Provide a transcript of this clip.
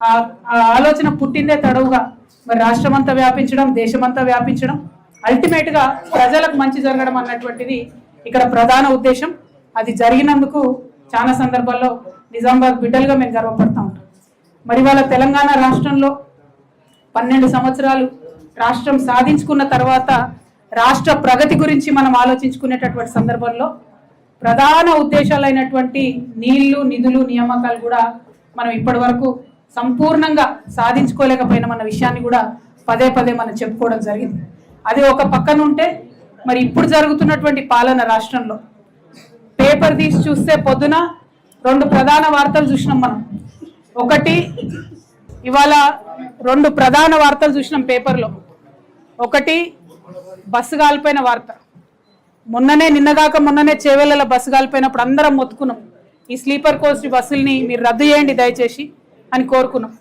ఆ ఆలోచన పుట్టిందే తడవుగా మరి రాష్ట్రమంతా వ్యాపించడం, దేశమంతా వ్యాపించడం, అల్టిమేట్ గా ప్రజలకు మంచి జరగడం అన్నటువంటిది ఇక్కడ ప్రధాన ఉద్దేశం. అది జరిగినందుకు చాలా సందర్భాల్లో నిజామాబాద్ బిడ్డలుగా మేము గర్వపడతా ఉంటాం. మరి వాళ్ళ తెలంగాణ రాష్ట్రంలో 12 సంవత్సరాలు రాష్ట్రం సాధించుకున్న తర్వాత రాష్ట్ర ప్రగతి గురించి మనం ఆలోచించుకునేటటువంటి సందర్భంలో ప్రధాన ఉద్దేశాలైనటువంటి నీళ్లు, నిధులు, నియామకాలు కూడా మనం ఇప్పటి వరకు సంపూర్ణంగా సాధించుకోలేకపోయినామన్న విషయాన్ని కూడా పదే పదే మనం చెప్పుకోవడం జరిగింది. అది ఒక పక్కన ఉంటే మరి ఇప్పుడు జరుగుతున్నటువంటి పాలన రాష్ట్రంలో పేపర్ తీసి చూస్తే పొద్దున 2 ప్రధాన వార్తలు చూసినాం మనం. ఒకటి ఇవాళ 2 ప్రధాన వార్తలు చూసినాం పేపర్లో. ఒకటి బస్సు కాలిపోయిన వార్త. నిన్నగాక మొన్ననే చేవెళ్ళ బస్సు కాలిపోయినప్పుడు అందరం మొత్తుకున్నాం, ఈ స్లీపర్ కోచ్ బస్సుల్ని మీరు రద్దు చేయండి దయచేసి అని కోరుకున్నాం.